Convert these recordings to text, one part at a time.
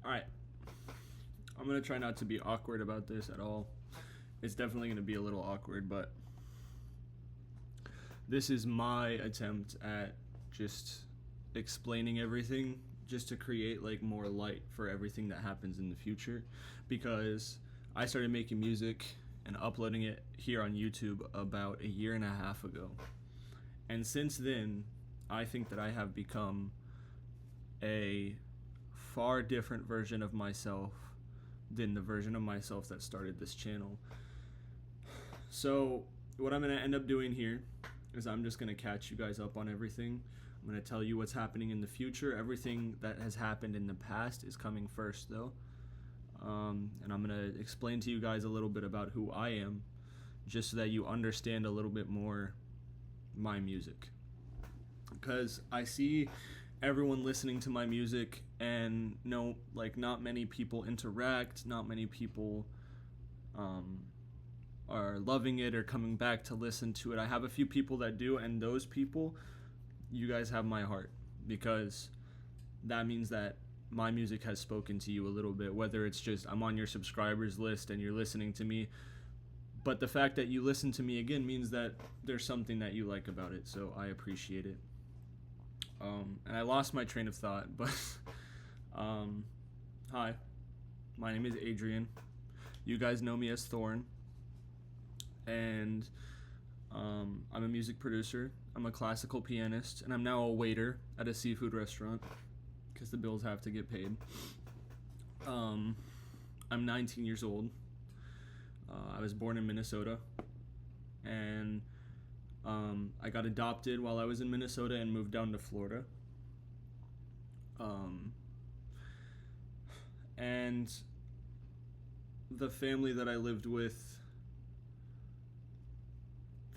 Alright. I'm going to try not to be awkward about this at all. It's definitely going to be a little awkward, but this is my attempt at just explaining everything, just to create like more light for everything that happens in the future, because I started making music and uploading it here on YouTube about a year and a half ago. And since then, I think that I have become a far different version of myself than the version of myself that started this channel. So what I'm going to end up doing here is I'm just going to catch you guys up on everything. I'm going to tell you what's happening in the future. Everything that has happened in the past is coming first, though. And I'm going to explain to you guys a little bit about who I am, just so that you understand a little bit more my music. Because I see everyone listening to my music, and not many people interact, not many people are loving it or coming back to listen to it. I have a few people that do, and those people, you guys have my heart, because that means that my music has spoken to you a little bit, whether it's just I'm on your subscribers list and you're listening to me. But the fact that you listen to me again means that there's something that you like about it, so I appreciate it. And I lost my train of thought, but hi, my name is Aedraen. You guys know me as Thorn, and I'm a music producer. I'm a classical pianist, and I'm now a waiter at a seafood restaurant, because the bills have to get paid. I'm 19 years old. I was born in Minnesota, and I got adopted while I was in Minnesota and moved down to Florida. And the family that I lived with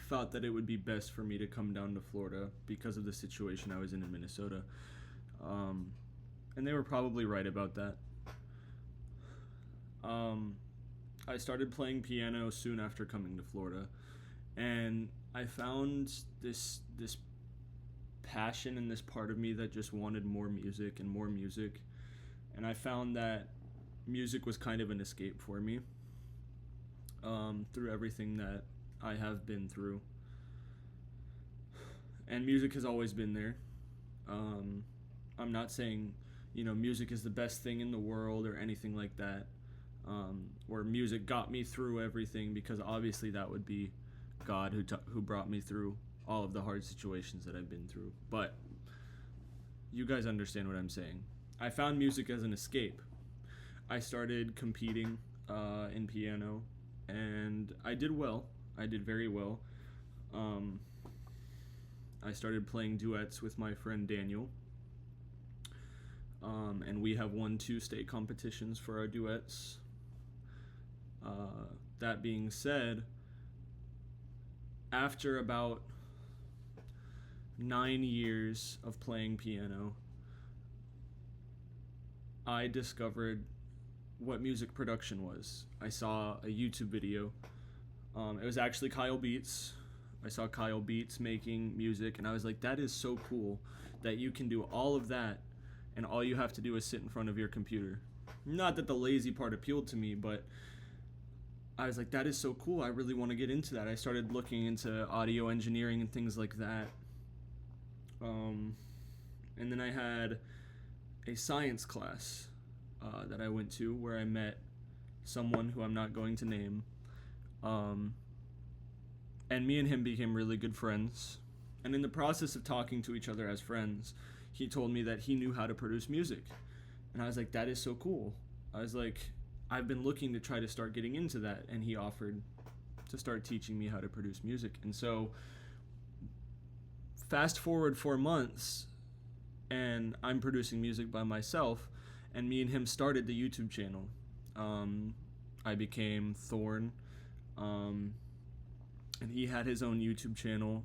thought that it would be best for me to come down to Florida because of the situation I was in Minnesota. And they were probably right about that. I started playing piano soon after coming to Florida, and I found this passion in this part of me that just wanted more music and more music, and I found that music was kind of an escape for me through everything that I have been through. And music has always been there. I'm not saying, music is the best thing in the world or anything like that, or music got me through everything, because obviously that would be God who brought me through all of the hard situations that I've been through. But you guys understand what I'm saying. I found music as an escape. I started competing in piano, and I did well. I did very well. I started playing duets with my friend Daniel, and we have won 2 state competitions for our duets. That being said, after about 9 years of playing piano, I discovered what music production was. I saw a YouTube video. It was actually Kyle Beats. I saw Kyle Beats making music, and I was like, that is so cool that you can do all of that, and all you have to do is sit in front of your computer. Not that the lazy part appealed to me, but I was like, that is so cool. I really want to get into that. I started looking into audio engineering and things like that. And then I had a science class that I went to, where I met someone who I'm not going to name. And me and him became really good friends. And in the process of talking to each other as friends, he told me that he knew how to produce music. And I was like, that is so cool. I was like, I've been looking to try to start getting into that. And he offered to start teaching me how to produce music. And so fast forward 4 months, and I'm producing music by myself, and me and him started the YouTube channel. I became Thorn, and he had his own YouTube channel.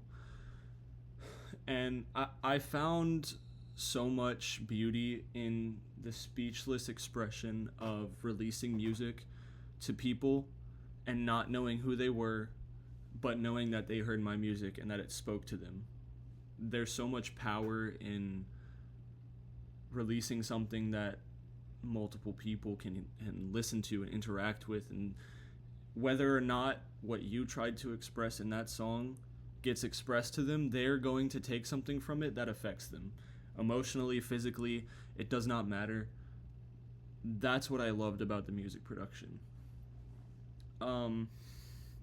And I found so much beauty in the speechless expression of releasing music to people and not knowing who they were, but knowing that they heard my music and that it spoke to them. There's so much power in releasing something that multiple people can listen to and interact with, and whether or not what you tried to express in that song gets expressed to them, they're going to take something from it that affects them emotionally, physically. It does not matter. That's what I loved about the music production. And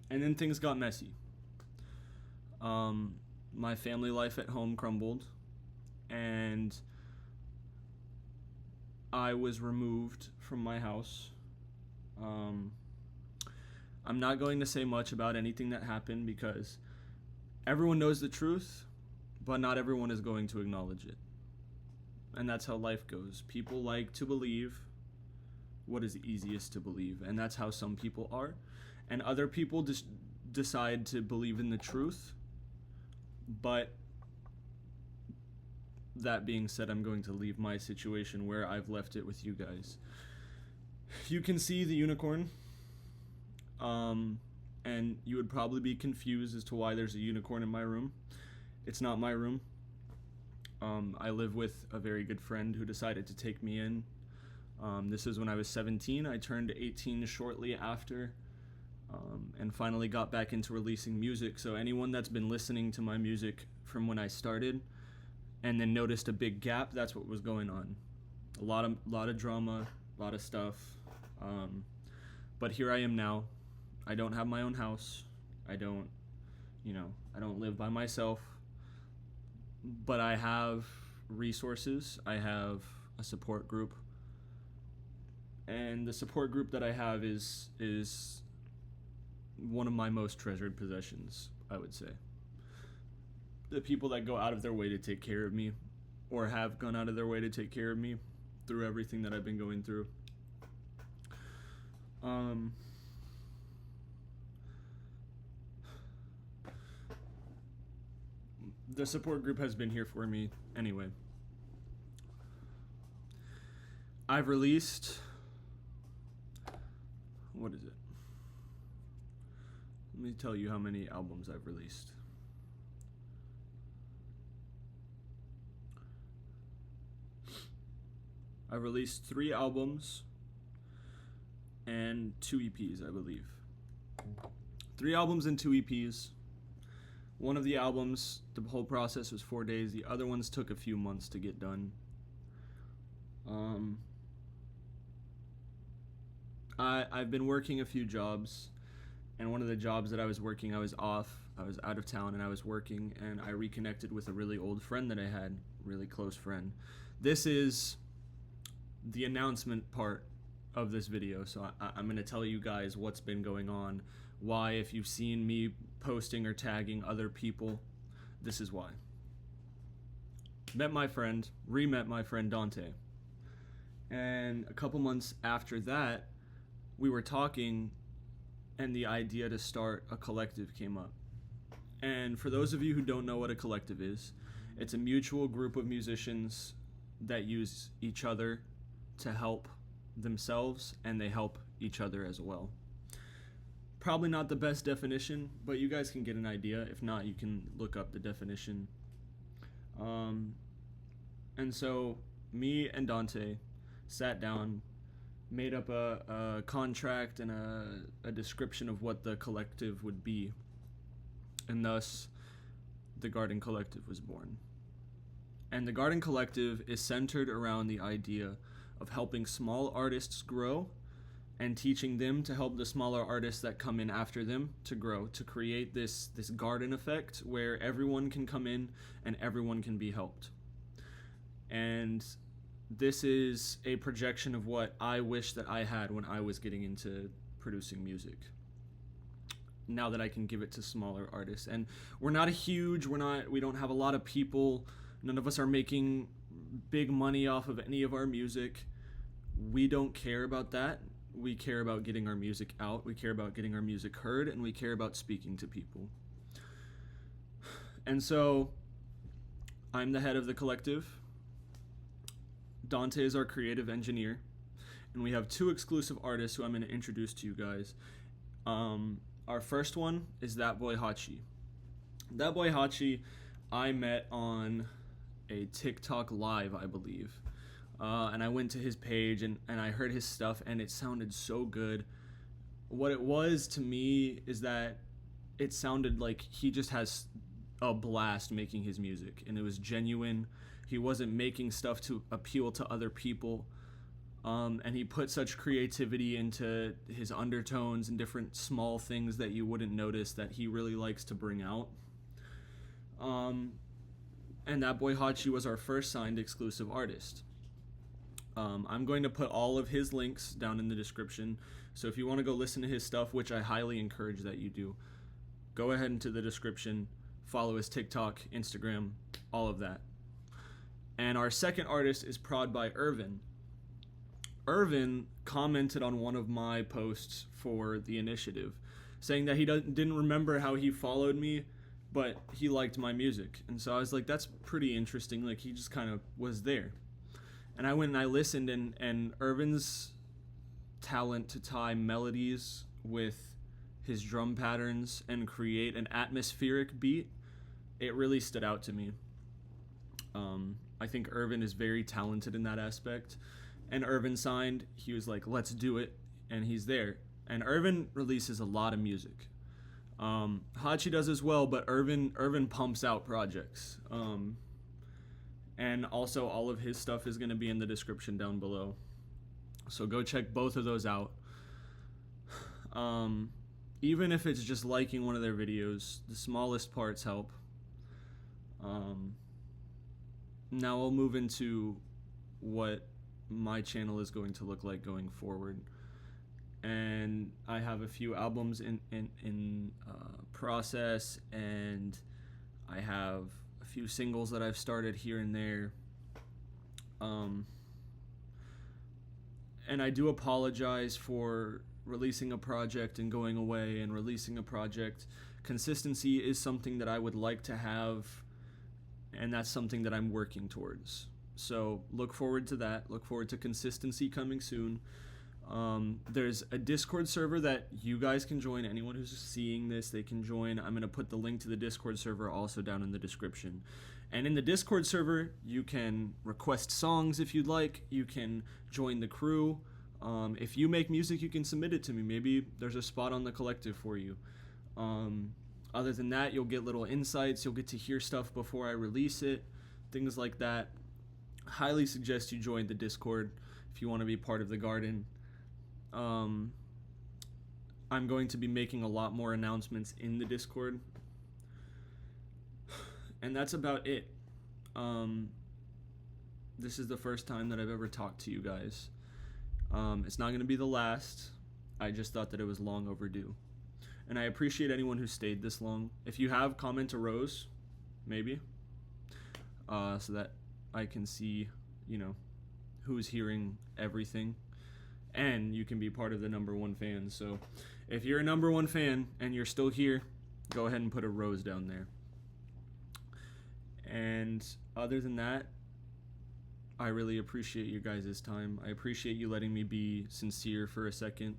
then things got messy. My family life at home crumbled, and I was removed from my house. I'm not going to say much about anything that happened because everyone knows the truth, but not everyone is going to acknowledge it. And that's how life goes. People like to believe what is easiest to believe, and that's how some people are. And other people just decide to believe in the truth. But that being said, I'm going to leave my situation where I've left it with you guys. You can see the unicorn, and you would probably be confused as to why there's a unicorn in my room. It's not my room. I live with a very good friend who decided to take me in. This is when I was 17. I turned 18 shortly after, and finally got back into releasing music. So anyone that's been listening to my music from when I started and then noticed a big gap, that's what was going on. A lot of drama, a lot of stuff. But here I am now. I don't have my own house. I don't live by myself. But I have resources. I have a support group. And the support group that I have is one of my most treasured possessions, I would say. The people that go out of their way to take care of me, or have gone out of their way to take care of me through everything that I've been going through. The support group has been here for me anyway. I've released, what is it? Let me tell you how many albums I've released. I released 3 albums and 2 EPs, I believe. 3 albums and 2 EPs. One of the albums, the whole process was 4 days. The other ones took a few months to get done. I've been working a few jobs, and one of the jobs that I was working, I was off. I was out of town, and I was working, and I reconnected with a really old friend that I had, really close friend. This is the announcement part of this video, so I'm going to tell you guys what's been going on, why, if you've seen me posting or tagging other people, this is why. Met my friend, re-met my friend Dante, and a couple months after that, we were talking, and the idea to start a collective came up. And for those of you who don't know what a collective is, it's a mutual group of musicians that use each other to help themselves, and they help each other as well. Probably not the best definition, but you guys can get an idea. If not, you can look up the definition. And so me and Dante sat down, made up a contract and a description of what the collective would be, and thus the Garden Collective was born. And the Garden Collective is centered around the idea of helping small artists grow and teaching them to help the smaller artists that come in after them to grow, to create this garden effect where everyone can come in and everyone can be helped. And this is a projection of what I wish that I had when I was getting into producing music. Now that I can give it to smaller artists. And we don't have a lot of people. None of us are making big money off of any of our music. We don't care about that. We care about getting our music out. We care about getting our music heard, and we care about speaking to people. And so I'm the head of the collective. Dante is our creative engineer, and we have 2 exclusive artists who I'm going to introduce to you guys. Our first one is thatboihatchi. Thatboihatchi I met on a TikTok live, I believe. and I went to his page and I heard his stuff, and it sounded so good. What it was to me is that it sounded like he just has a blast making his music, and it was genuine. He wasn't making stuff to appeal to other people, and he put such creativity into his undertones and different small things that you wouldn't notice that he really likes to bring out. And thatboihatchi was our first signed exclusive artist. I'm going to put all of his links down in the description, so if you want to go listen to his stuff, which I highly encourage that you do, go ahead into the description, follow his TikTok, Instagram, all of that. And our second artist is ProdByirvin. Irvin commented on one of my posts for the initiative, saying that he didn't remember how he followed me, but he liked my music. And so I was like, that's pretty interesting. Like, he just kind of was there. And I went and I listened, and Irvin's talent to tie melodies with his drum patterns and create an atmospheric beat, it really stood out to me. I think Irvin is very talented in that aspect. And Irvin signed, he was like, let's do it, and he's there. And Irvin releases a lot of music. Hachi does as well, but Irvin pumps out projects. And also all of his stuff is going to be in the description down below. So go check both of those out. Even if it's just liking one of their videos, the smallest parts help. Now I'll move into what my channel is going to look like going forward. And I have a few albums in process, and I have a few singles that I've started here and there. And I do apologize for releasing a project and going away and releasing a project. Consistency is something that I would like to have, and that's something that I'm working towards. So look forward to that. Look forward to consistency coming soon. There's a Discord server that you guys can join. Anyone who's seeing this, they can join. I'm going to put the link to the Discord server also down in the description. And in the Discord server, you can request songs if you'd like. You can join the crew. If you make music, you can submit it to me. Maybe there's a spot on the collective for you. Other than that, you'll get little insights. You'll get to hear stuff before I release it. Things like that. Highly suggest you join the Discord if you want to be part of the garden. I'm going to be making a lot more announcements in the Discord. And that's about it. This is the first time that I've ever talked to you guys. It's not going to be the last. I just thought that it was long overdue. And I appreciate anyone who stayed this long. If you have, comment a rose, maybe, so that I can see, who's hearing everything. And you can be part of the #1 fan. So if you're a #1 fan and you're still here, go ahead and put a rose down there. And other than that, I really appreciate you guys' time. I appreciate you letting me be sincere for a second.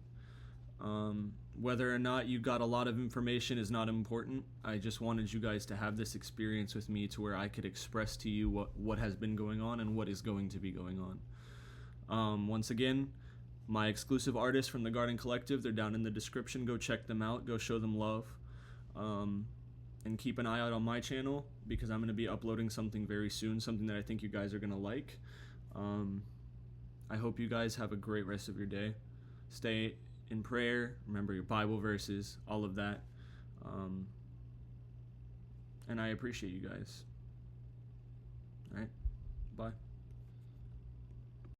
Whether or not you got a lot of information is not important. I just wanted you guys to have this experience with me to where I could express to you what has been going on and what is going to be going on. Once again, my exclusive artists from the Garden Collective, they're down in the description. Go check them out. Go show them love. And keep an eye out on my channel, because I'm going to be uploading something very soon, something that I think you guys are going to like. I hope you guys have a great rest of your day. Stay in prayer. Remember your Bible verses, all of that. And I appreciate you guys. All right. Bye.